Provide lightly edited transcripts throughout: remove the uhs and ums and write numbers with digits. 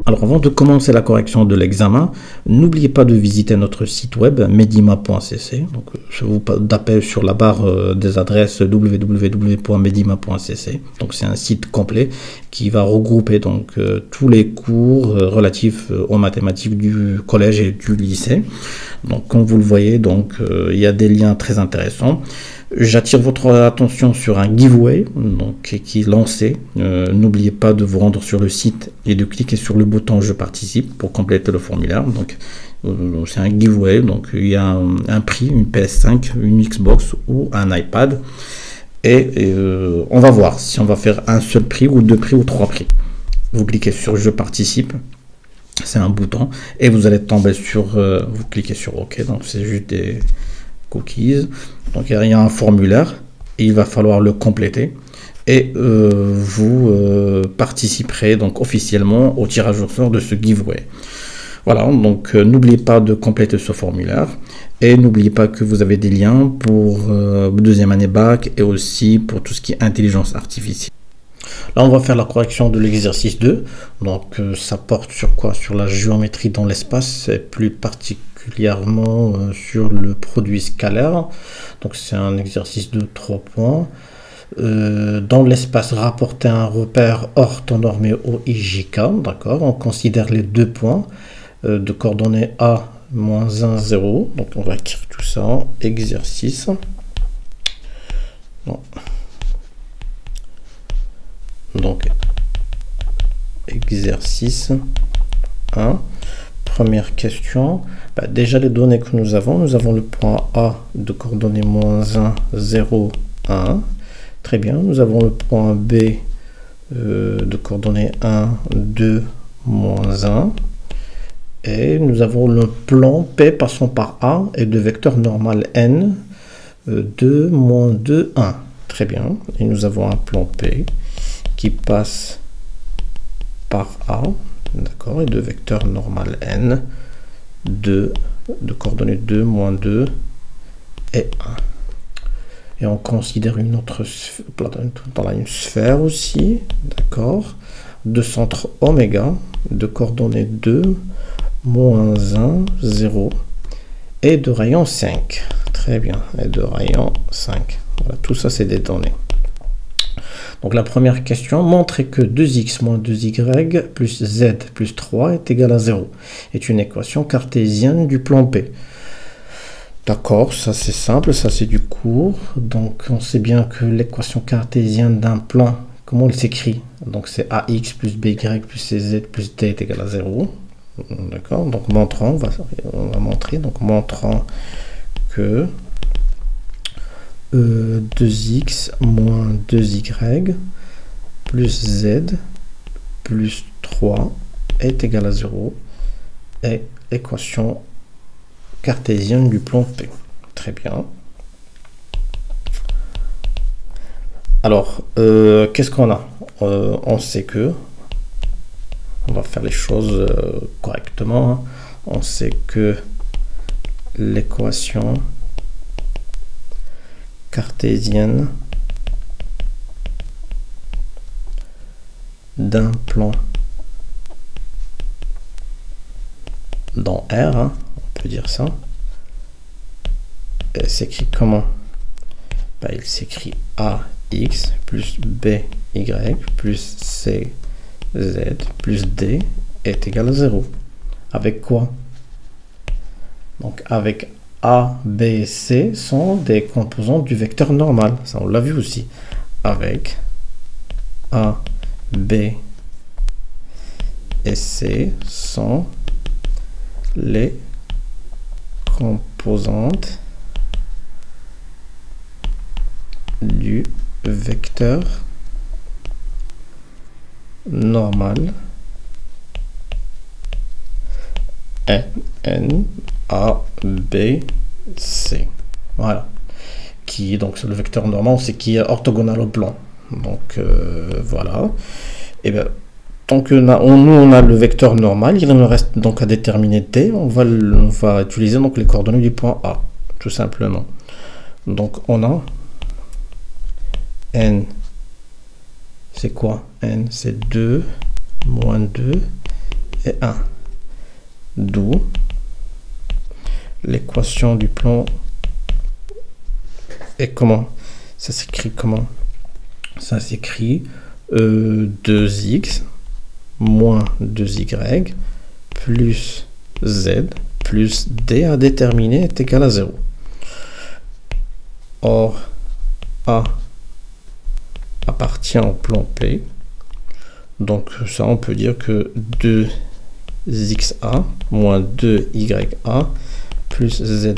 Alors avant de commencer la correction de l'examen, n'oubliez pas de visiter notre site web medima.cc. Donc je vous tape sur la barre des adresses www.medima.cc. Donc c'est un site complet qui va regrouper donc tous les cours relatifs aux mathématiques du collège et du lycée. Donc comme vous le voyez, donc il y a des liens très intéressants. J'attire votre attention sur un giveaway donc, qui est lancé. N'oubliez pas de vous rendre sur le site et de cliquer sur le bouton je participe pour compléter le formulaire. Donc c'est un giveaway, donc il y a un prix, une PS5, une Xbox ou un iPad. Et on va voir si on va faire un seul prix ou deux prix ou trois prix. Vous cliquez sur je participe. C'est un bouton et vous allez tomber sur vous cliquez sur OK, donc c'est juste des cookies. Donc il y a un formulaire et il va falloir le compléter et vous participerez donc officiellement au tirage au sort de ce giveaway. Voilà, donc n'oubliez pas de compléter ce formulaire et n'oubliez pas que vous avez des liens pour deuxième année bac et aussi pour tout ce qui est intelligence artificielle. Là, on va faire la correction de l'exercice 2. Donc, ça porte sur quoi? Sur la géométrie dans l'espace, et plus particulièrement sur le produit scalaire. Donc, c'est un exercice de 3 points. Dans l'espace, rapporter un repère orthonormé au IJK. D'accord. On considère les deux points de coordonnées A, -1, 0. Donc, on va écrire tout ça. Exercice. Bon. Donc, exercice 1. Première question. Déjà, les données que nous avons le point A de coordonnées -1, 0, 1. Très bien. Nous avons le point B de coordonnées 1, 2, -1. Et nous avons le plan P passant par A et de vecteur normal N, 2, -2, 1. Très bien. Et nous avons un plan P qui passe par A, d'accord, et de vecteur normal N, 2, de coordonnées 2, -2 et 1. Et on considère une autre une sphère aussi, d'accord, de centre oméga, de coordonnées 2, -1, 0, et de rayon 5. Très bien, et de rayon 5. Voilà, tout ça, c'est des données. Donc la première question, montrer que 2x moins 2y plus z plus 3 est égal à 0 est une équation cartésienne du plan P. D'accord, ça c'est simple, ça c'est du cours. Donc on sait bien que l'équation cartésienne d'un plan, comment elle s'écrit? Donc c'est ax plus by plus cz plus d est égal à 0. D'accord, donc montrant, on va montrer, donc montrant que 2x moins 2y plus z plus 3 est égal à 0 est l'équation cartésienne du plan P. Très bien. Alors, qu'est-ce qu'on a? On sait que, on va faire les choses correctement, hein. On sait que l'équation cartésienne d'un plan dans R, hein, on peut dire ça, elle s'écrit comment? Il s'écrit AX plus BY plus CZ plus D est égal à 0. Avec quoi? Donc avec A, B et C sont des composantes du vecteur normal. Ça, on l'a vu aussi. Avec A, B et C sont les composantes du vecteur normal N, A, B, C. Voilà. Qui est donc le vecteur normal, c'est qui est orthogonal au plan. Donc voilà. Et bien, tant que nous on a le vecteur normal, il nous reste donc à déterminer D. On va utiliser donc les coordonnées du point A, tout simplement. Donc on a N. C'est quoi? N, c'est 2, moins 2 et 1. D'où l'équation du plan est comment? Ça s'écrit comment? Ça s'écrit 2x moins 2y plus z plus d à déterminer est égal à 0. Or, A appartient au plan P. Donc ça, on peut dire que 2xa moins 2ya plus za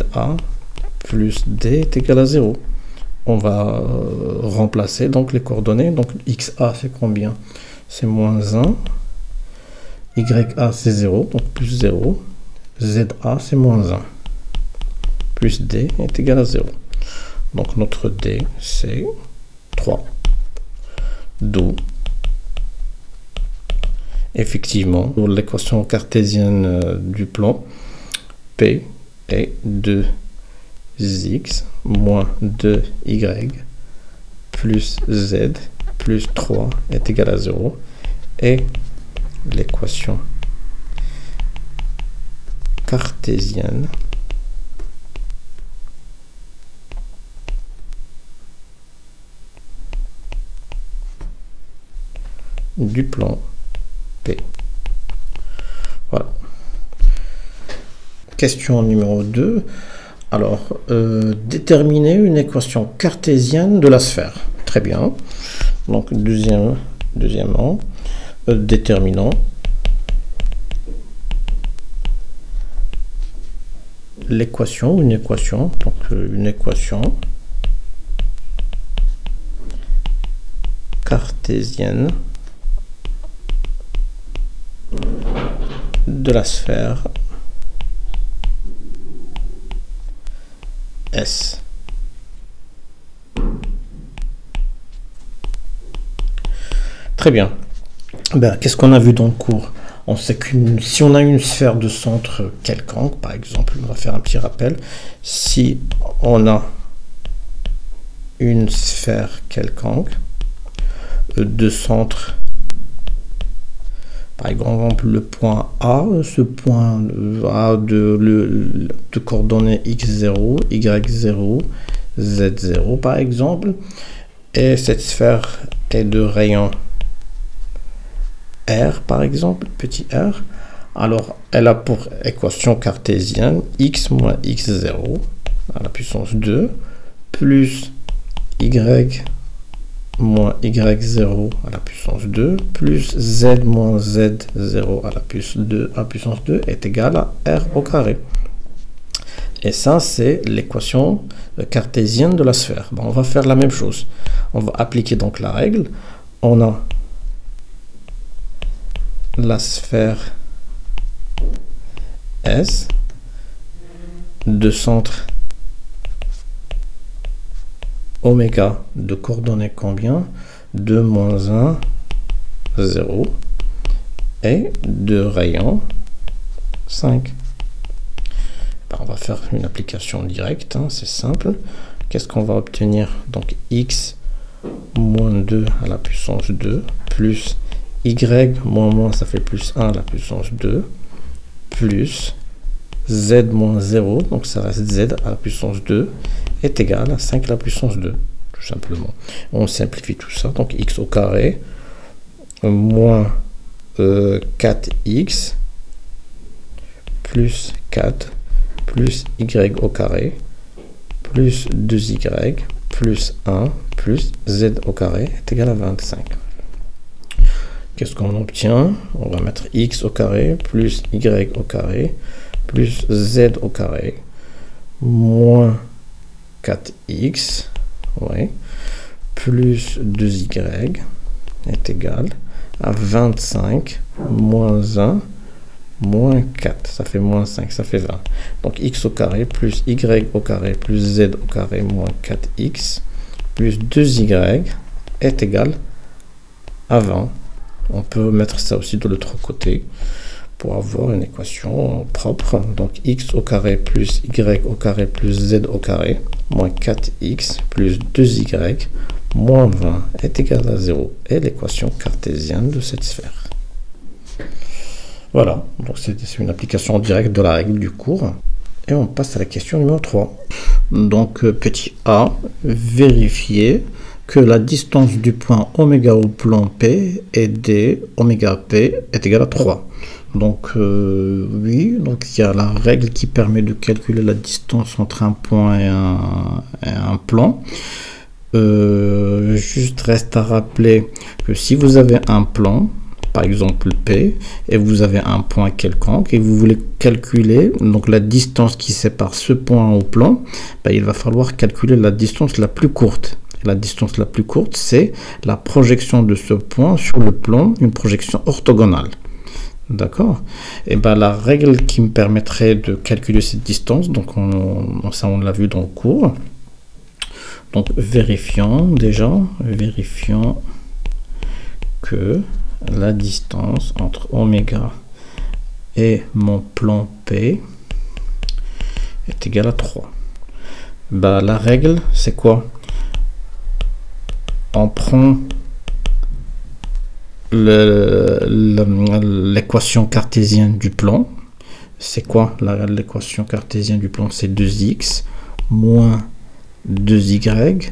plus d est égal à 0. On va remplacer donc les coordonnées. Donc xa c'est combien? C'est moins 1. Ya c'est 0, donc plus 0. za c'est moins 1. Plus d est égal à 0. Donc notre d c'est 3. D'où effectivement pour l'équation cartésienne du plan, P est 2x moins 2y plus z plus 3 est égal à 0. Et l'équation cartésienne du plan P. Voilà. Question numéro 2. Alors, déterminer une équation cartésienne de la sphère. Très bien. Donc, deuxièmement, déterminant l'équation, une équation cartésienne de la sphère S. Très bien. Qu'est-ce qu'on a vu dans le cours? On sait que si on a une sphère de centre quelconque, par exemple, on va faire un petit rappel. Si on a une sphère quelconque de centre, par exemple le point A, ce point A de coordonnées x0, y0, z0 par exemple, et cette sphère est de rayon R par exemple, petit r, alors elle a pour équation cartésienne x moins x0 à la puissance 2 plus y moins y0 à la puissance 2 plus z moins z0 à la puissance 2 est égal à r au carré. Et ça, c'est l'équation cartésienne de la sphère. On va faire la même chose. On va appliquer donc la règle. On a la sphère S de centre oméga de coordonnées combien? 2, moins 1, 0 et de rayon 5. On va faire une application directe, hein, c'est simple. Qu'est-ce qu'on va obtenir? Donc x moins 2 à la puissance 2 plus y moins moins, ça fait plus 1 à la puissance 2 plus z moins 0, donc ça reste z à la puissance 2 est égal à 5 à la puissance 2, tout simplement. On simplifie tout ça, donc x au carré moins 4x plus 4 plus y au carré plus 2y plus 1 plus z au carré est égal à 25. Qu'est-ce qu'on obtient? On va mettre x au carré plus y au carré plus z au carré moins 4x ouais, plus 2y est égal à 25 moins 1 moins 4, ça fait moins 5, ça fait 20. Donc x au carré plus y au carré plus z au carré moins 4x plus 2y est égal à 20. On peut mettre ça aussi de l'autre côté pour avoir une équation propre. Donc x au carré plus y au carré plus z au carré moins 4x plus 2y moins 20 est égal à 0. Et l'équation cartésienne de cette sphère. Voilà, donc c'est une application directe de la règle du cours. Et on passe à la question numéro 3. Donc petit a, vérifier que la distance du point oméga au plan P est d oméga P est égal à 3. Donc oui, donc il y a la règle qui permet de calculer la distance entre un point et un plan. Juste reste à rappeler que si vous avez un plan, par exemple P, et vous avez un point quelconque et vous voulez calculer donc la distance qui sépare ce point au plan, ben, il va falloir calculer la distance la plus courte. La distance la plus courte, c'est la projection de ce point sur le plan, une projection orthogonale. D'accord? Et ben la règle qui me permettrait de calculer cette distance, donc ça on l'a vu dans le cours. Donc vérifions que la distance entre oméga et mon plan P est égale à 3. Ben, la règle, c'est quoi? On prend l'équation cartésienne du plan. C'est quoi l'équation cartésienne du plan? C'est 2x moins 2y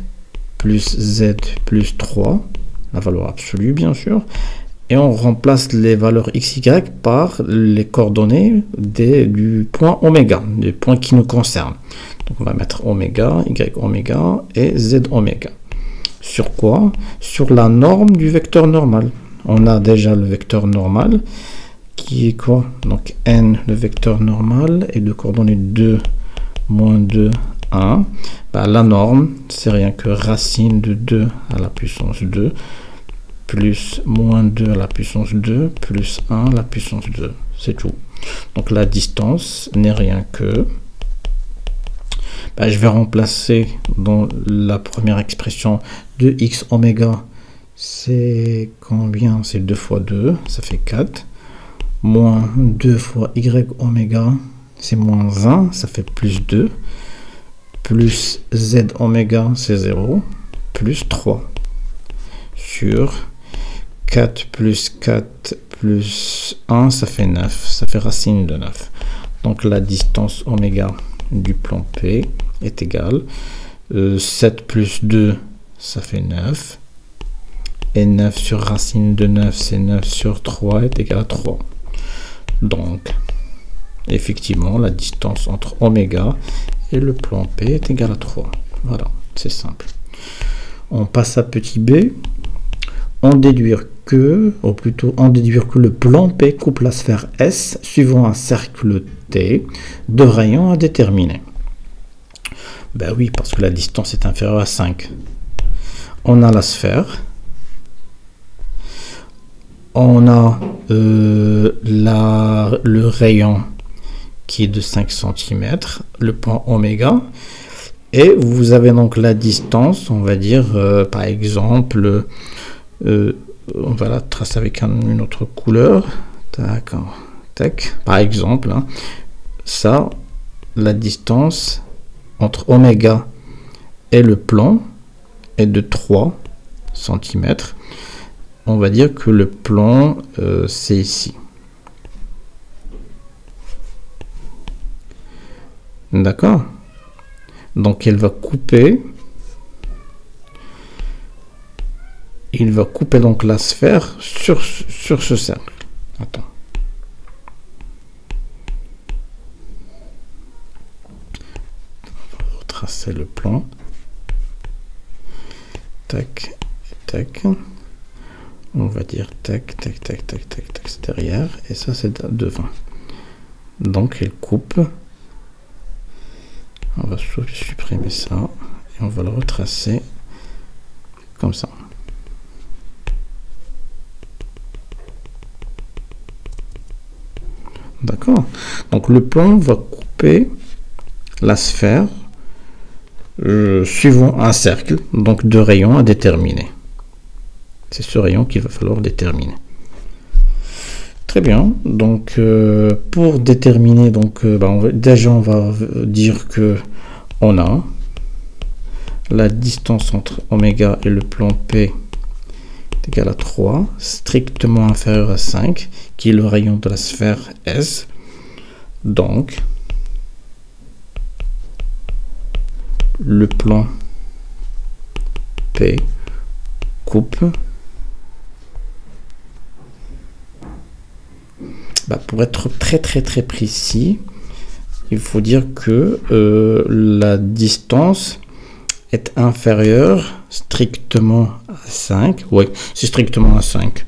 plus z plus 3, la valeur absolue bien sûr, et on remplace les valeurs x, y par les coordonnées du point oméga, du point qui nous concerne. Donc on va mettre oméga, y oméga et z oméga. Sur quoi? Sur la norme du vecteur normal. On a déjà le vecteur normal qui est quoi? Donc n, le vecteur normal, est de coordonnées 2, moins 2, 1. Ben, la norme, c'est rien que racine de 2 à la puissance 2 plus moins 2 à la puissance 2 plus 1 à la puissance 2. C'est tout. Donc la distance n'est rien que... Ben, je vais remplacer dans la première expression de x oméga. C'est combien? C'est 2 fois 2, ça fait 4. Moins 2 fois y oméga, c'est moins 1, ça fait plus 2. Plus z oméga, c'est 0. Plus 3. Sur 4 plus 4 plus 1, ça fait 9. Ça fait racine de 9. Donc la distance oméga du plan P est égale 7 plus 2, ça fait 9. Et 9 sur racine de 9, c'est 9 sur 3 est égal à 3. Donc, effectivement, la distance entre oméga et le plan P est égal à 3. Voilà, c'est simple. On passe à petit b. En déduire que le plan P coupe la sphère S suivant un cercle T de rayon à déterminer. Ben oui, parce que la distance est inférieure à 5. On a la sphère. On a le rayon qui est de 5 cm, le point oméga, et vous avez donc la distance, on va dire, par exemple, on va la tracer avec une autre couleur, d'accord, tac, par exemple, hein, ça, la distance entre oméga et le plan est de 3 cm. On va dire que le plan, c'est ici. D'accord? Donc, elle va couper. Il va couper donc la sphère sur ce cercle. Attends. On va retracer le plan. Tac, tac. On va dire tac, tac, tac, tac, tac, tac, c'est derrière, et ça c'est devant. Donc elle coupe. On va supprimer ça, et on va le retracer comme ça. D'accord? Donc le plan va couper la sphère suivant un cercle, donc de rayons à déterminer. C'est ce rayon qu'il va falloir déterminer. Très bien. Donc, pour déterminer, donc, déjà, on va dire que on a la distance entre oméga et le plan P est égal à 3, strictement inférieur à 5, qui est le rayon de la sphère S. Donc, le plan P coupe, pour être très précis, il faut dire que la distance est inférieure strictement à 5. Oui, c'est strictement à 5.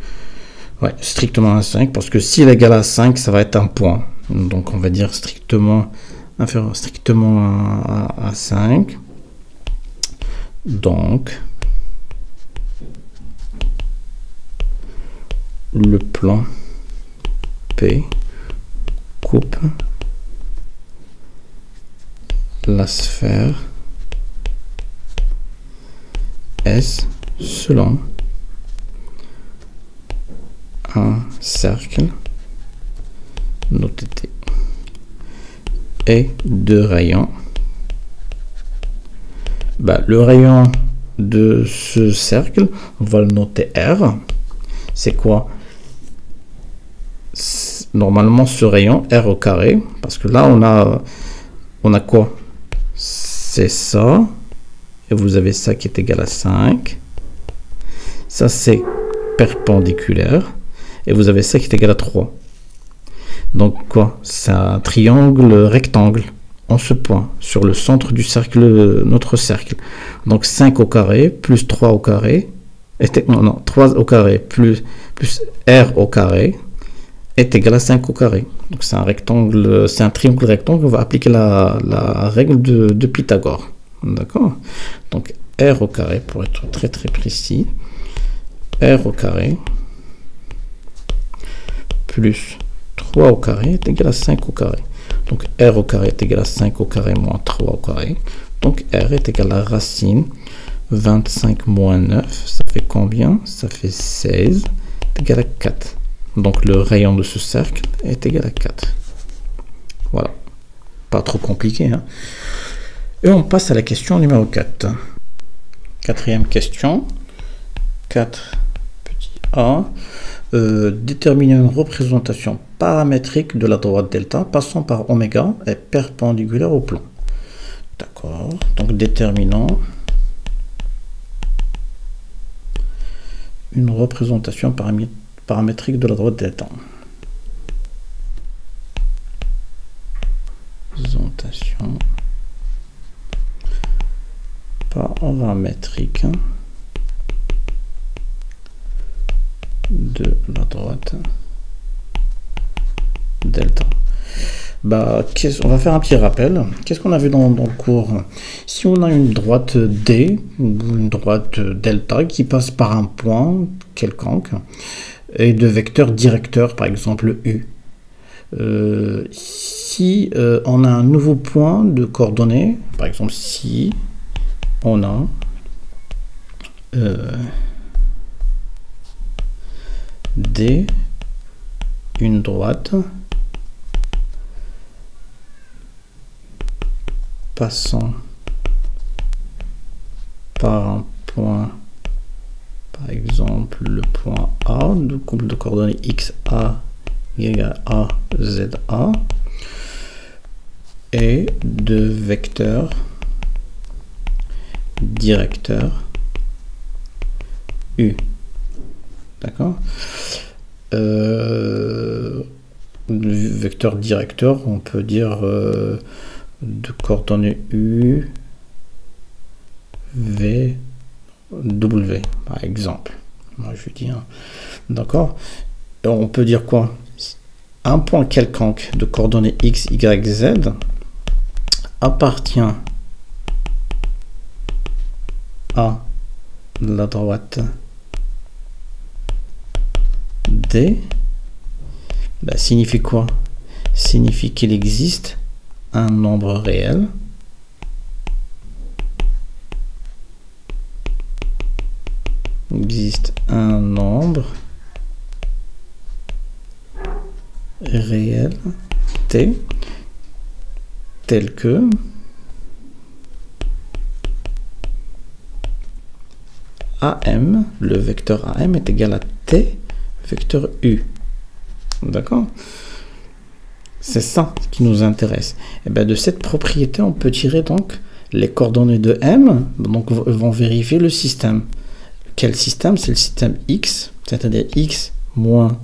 Ouais, strictement à 5, parce que s'il est égal à 5, ça va être un point. Donc on va dire strictement inférieur, strictement à 5. Donc le plan P coupe la sphère S selon un cercle noté T et deux rayons. Le rayon de ce cercle, on va le noter R. C'est quoi? Normalement ce rayon R au carré, parce que là on a quoi? C'est ça, et vous avez ça qui est égal à 5. Ça c'est perpendiculaire, et vous avez ça qui est égal à 3. Donc quoi? C'est un triangle rectangle en ce point, sur le centre du cercle, notre cercle. Donc 5 au carré plus 3 au carré, 3 au carré plus R au carré est égal à 5 au carré. Donc c'est un rectangle, c'est un triangle rectangle. On va appliquer la règle de Pythagore. D'accord? Donc R au carré, pour être très précis, R au carré plus 3 au carré est égal à 5 au carré. Donc R au carré est égal à 5 au carré moins 3 au carré. Donc R est égal à racine 25 moins 9. Ça fait combien? Ça fait 16. Est égal à 4. Donc le rayon de ce cercle est égal à 4. Voilà. Pas trop compliqué, hein? Et on passe à la question numéro 4. Quatrième question. 4 petit a. Déterminer une représentation paramétrique de la droite delta passant par oméga est perpendiculaire au plan. D'accord. Donc déterminant une représentation paramétrique de la droite delta. Représentation paramétrique de la droite delta. On va faire un petit rappel. Qu'est-ce qu'on a vu dans le cours? Si on a une droite D ou une droite delta qui passe par un point quelconque et de vecteurs directeurs, par exemple U. Si on a un nouveau point de coordonnées, par exemple si on a D, une droite passant par un point, par exemple le point A, de couple de coordonnées XA égale A, ZA, et de vecteurs directeurs U. D'accord? Vecteur directeur, on peut dire de coordonnées U, V, W, par exemple. Moi, je dis, hein. D'accord? On peut dire quoi? Un point quelconque de coordonnées X, Y, Z appartient à la droite D. Signifie quoi? Signifie qu'il existe un nombre réel réel T tel que AM, le vecteur AM est égal à T vecteur U. D'accord? C'est ça qui nous intéresse. Et bien de cette propriété, on peut tirer donc les coordonnées de M, donc vont vérifier le système. Quel système? C'est le système X, c'est-à-dire X moins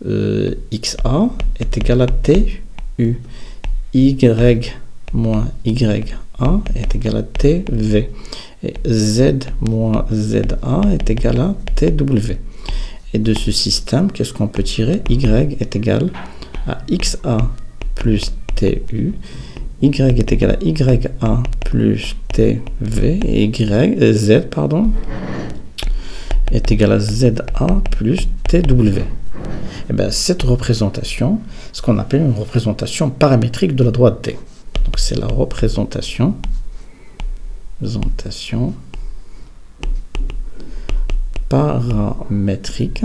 XA est égal à TU. Y moins YA est égal à TV. Et Z moins ZA est égal à TW. Et de ce système, qu'est-ce qu'on peut tirer? Y est égal à XA plus TU. Y est égal à YA plus TV. Et Z, pardon, est égal à ZA plus TW. Et bien, cette représentation, ce qu'on appelle une représentation paramétrique de la droite D. Donc, c'est la représentation paramétrique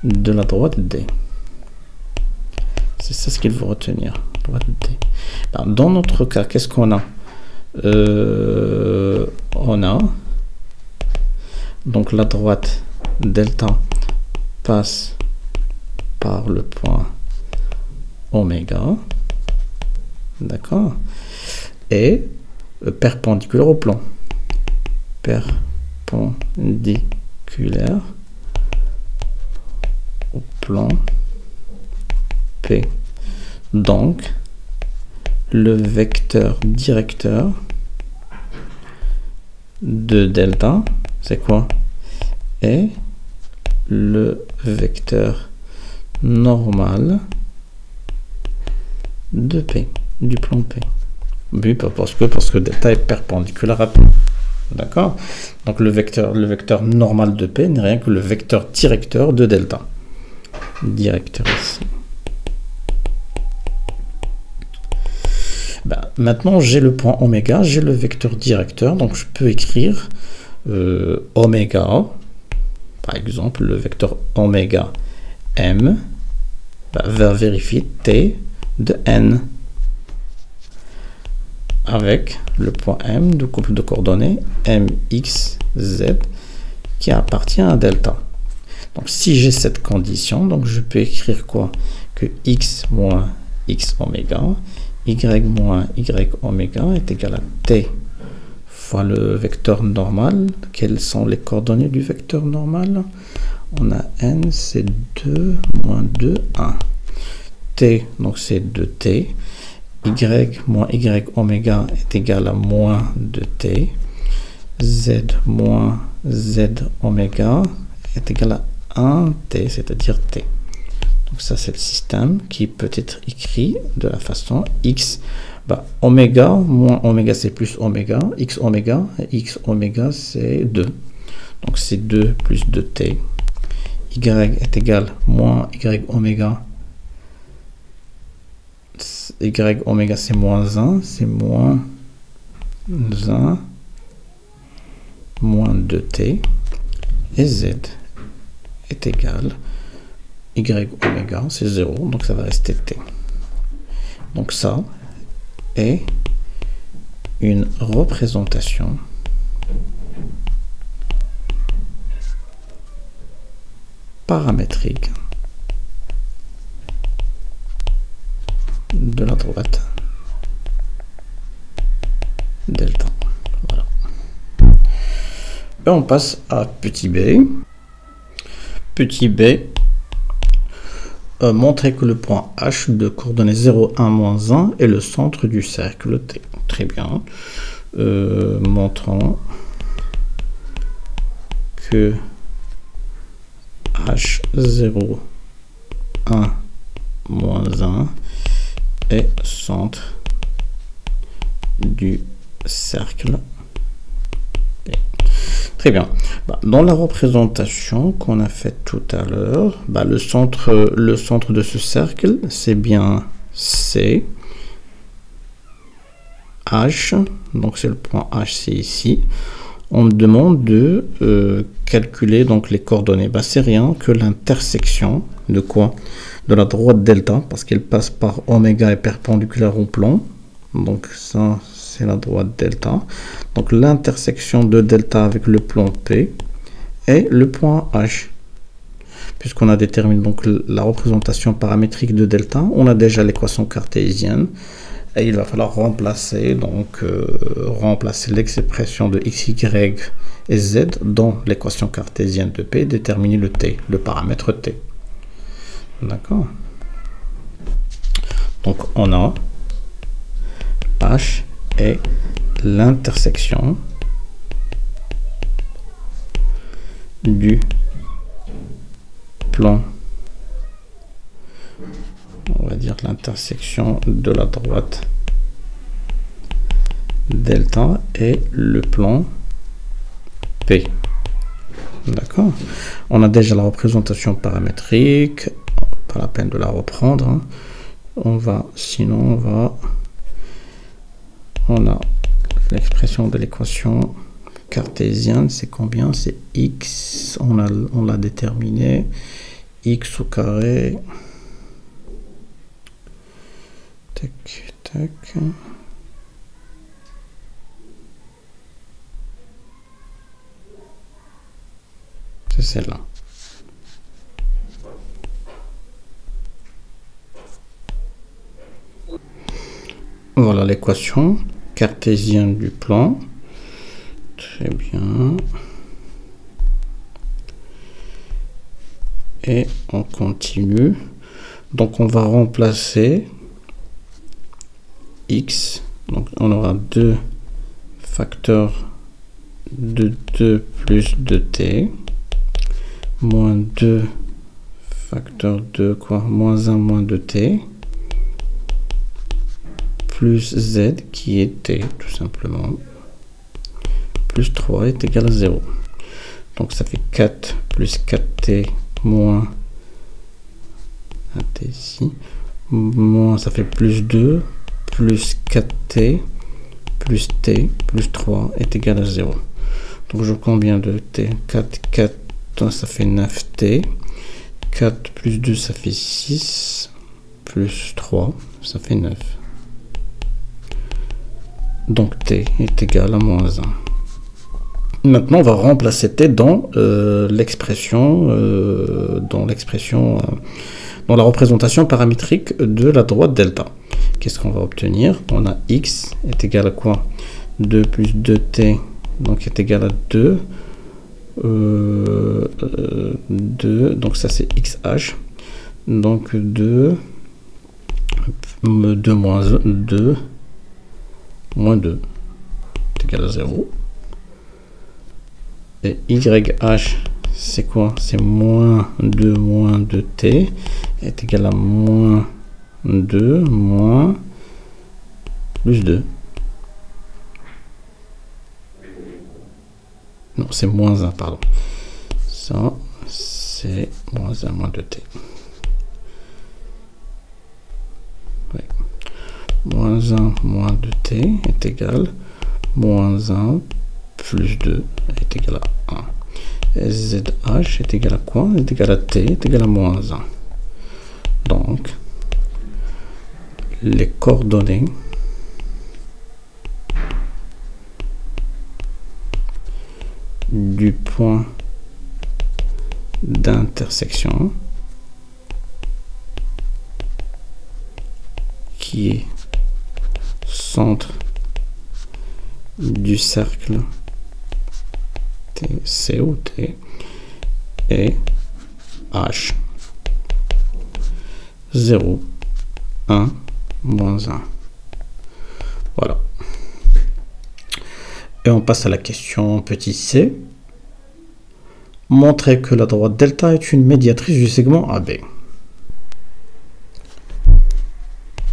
de la droite D. C'est ça ce qu'il faut retenir. Droite D. Ben, dans notre cas, qu'est-ce qu'on a? On a donc la droite delta passe par le point oméga, d'accord, et perpendiculaire au plan, perpendiculaire au plan P. Donc le vecteur directeur de delta, c'est quoi? Et le vecteur normal de P, du plan P. Oui, parce que delta est perpendiculaire à P. D'accord? Donc le vecteur normal de P n'est rien que le vecteur directeur de delta. Directeur ici. Ben, maintenant, j'ai le point oméga, j'ai le vecteur directeur, donc je peux écrire oméga, par exemple, le vecteur oméga M va vérifier T de N avec le point M du couple de coordonnées MXZ qui appartient à delta. Donc si j'ai cette condition, donc je peux écrire quoi? Que X moins X oméga, Y moins Y oméga est égal à T fois le vecteur normal. Quelles sont les coordonnées du vecteur normal? On a N, c'est 2 moins 2, 1. T, donc c'est 2T. Y moins Y oméga est égal à moins 2T. Z moins Z oméga est égal à 1T, c'est-à-dire T. Donc ça, c'est le système qui peut être écrit de la façon X. Oméga moins oméga, c'est plus oméga. X oméga c'est 2. Donc c'est 2 plus 2T. Y est égal moins Y oméga. Y oméga c'est moins 1, c'est moins 1 moins 2T. Et Z est égal Y oméga, c'est 0, donc ça va rester T. Donc ça est une représentation paramétrique de la droite delta. Voilà. Et on passe à petit b. Petit b, montrer que le point H de coordonnées 0, 1, moins 1 est le centre du cercle T. Très bien. Montrons que H0, 1, moins 1 est centre du cercle P. Très bien. Dans la représentation qu'on a faite tout à l'heure, le centre de ce cercle, c'est bien C, H, donc c'est le point H, c'est ici. On me demande de calculer donc les coordonnées. C'est rien que l'intersection de quoi? De la droite delta, parce qu'elle passe par oméga et perpendiculaire au plan. Donc ça, c'est la droite delta. Donc l'intersection de delta avec le plan P est le point H. Puisqu'on a déterminé donc la représentation paramétrique de delta, on a déjà l'équation cartésienne. Et il va falloir remplacer l'expression de x, y et z dans l'équation cartésienne de P, déterminer le t, le paramètre t. D'accord. Donc on a H est l'intersection du plan, on va dire l'intersection de la droite delta et le plan P. D'accord. On a déjà la représentation paramétrique, pas la peine de la reprendre, hein. On a l'expression de l'équation cartésienne, c'est combien? C'est x, on l'a déterminé, x au carré, tac, tac, c'est celle-là. Voilà l'équation cartésienne du plan. Très bien. Et on continue. Donc on va remplacer x. Donc on aura 2 facteurs de 2 plus 2t. Moins 2 facteurs de quoi? Moins 1 moins 2t. Plus z qui est t tout simplement. Plus 3 est égal à 0. Donc ça fait 4 plus 4t moins 1t ici. Moins ça fait plus 2 plus 4t plus t plus 3 est égal à 0. Donc je combien de t? 4 ça fait 9t. 4 plus 2 ça fait 6. Plus 3 ça fait 9. Donc t est égal à moins 1. Maintenant, on va remplacer t dans l'expression, dans la représentation paramétrique de la droite delta. Qu'est-ce qu'on va obtenir? On a x est égal à quoi? 2 plus 2t, donc est égal à 2. 2, donc ça c'est xh. Donc 2 moins 2 moins 2 est égal à 0. Et YH, c'est quoi? C'est moins 2t est égal à moins 2 moins plus 2. Non, c'est moins 1, pardon. Ça, c'est moins 1 moins 2t. Ouais. Moins 1 moins 2t est égal moins 1 plus 2 est égal à 1. Et ZH est égal à quoi? Est égal à t est égal à moins 1. Donc, les coordonnées du point d'intersection qui est centre du cercle COT et H 0, 1, moins 1. Voilà. Et on passe à la question petit c. Montrer que la droite delta est une médiatrice du segment AB.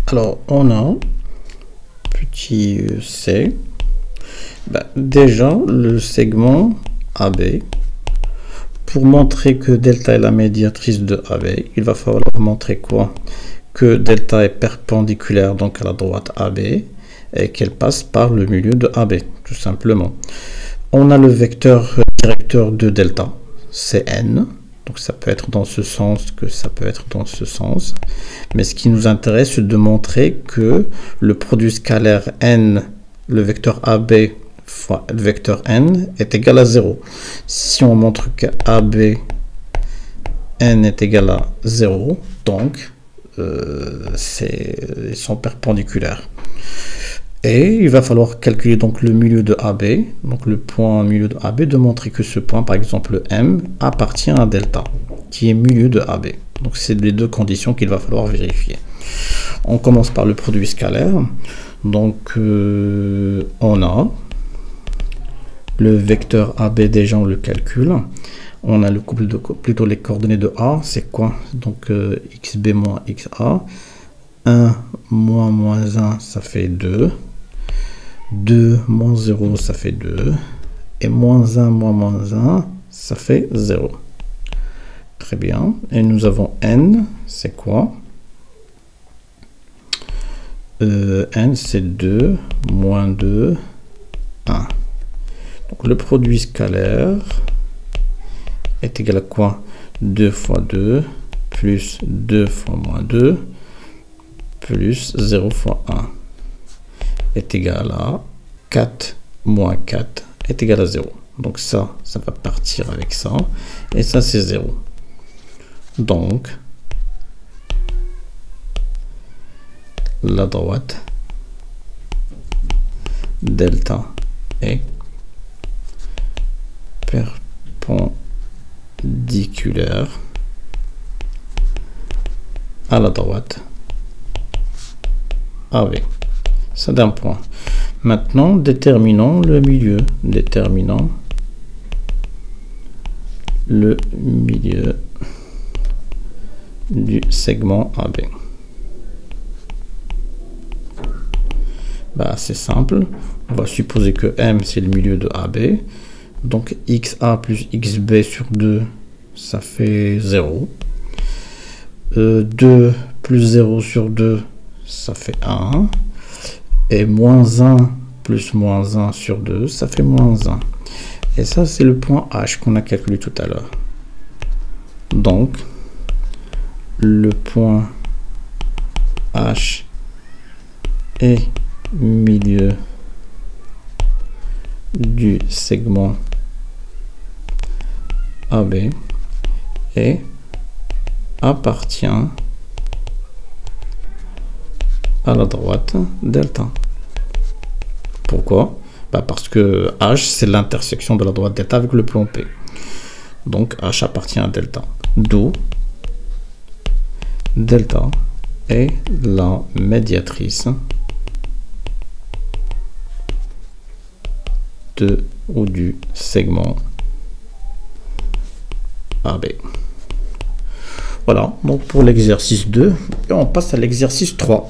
Alors, on a petit c. Déjà, le segment AB, pour montrer que delta est la médiatrice de AB, il va falloir montrer quoi? Que delta est perpendiculaire donc à la droite AB et qu'elle passe par le milieu de AB, tout simplement. On a le vecteur directeur de delta, c'est n, donc ça peut être dans ce sens que ça peut être dans ce sens. Mais ce qui nous intéresse, c'est de montrer que le produit scalaire n le vecteur AB fois le vecteur n est égal à 0. Si on montre que AB n est égal à 0, donc ils sont perpendiculaires. Et il va falloir calculer donc le milieu de AB, donc le point milieu de AB, de montrer que ce point, par exemple M, appartient à delta, qui est milieu de AB. Donc c'est les deux conditions qu'il va falloir vérifier. On commence par le produit scalaire. Donc on a le vecteur AB, déjà on le calcule. On a le couple de plutôt les coordonnées de A, c'est quoi? Donc xb moins xa. 1 moins 1, ça fait 2. 2 moins 0, ça fait 2. Et moins 1 moins 1, ça fait 0. Très bien. Et nous avons n, c'est quoi? N, c'est 2, moins 2, 1. Donc le produit scalaire est égal à quoi? 2 fois 2, plus 2 fois moins 2, plus 0 fois 1 est égal à 4 moins 4 est égal à 0. Donc ça va partir avec ça. Et ça, c'est 0. Donc, la droite delta est perpendiculaire à la droite AB. Ça d'un point. Maintenant, déterminons le milieu. Déterminons le milieu du segment AB. C'est simple. On va supposer que M, c'est le milieu de AB. Donc, XA plus XB sur 2, ça fait 0. 2 plus 0 sur 2, ça fait 1. Et moins 1 plus moins 1 sur 2, ça fait moins 1. Et ça, c'est le point H qu'on a calculé tout à l'heure. Donc, le point H est milieu du segment AB et appartient à la droite delta. Pourquoi? Parce que H, c'est l'intersection de la droite delta avec le plan P. Donc H appartient à delta. D'où delta est la médiatrice de ou du segment AB. Voilà, donc pour l'exercice 2, et on passe à l'exercice 3.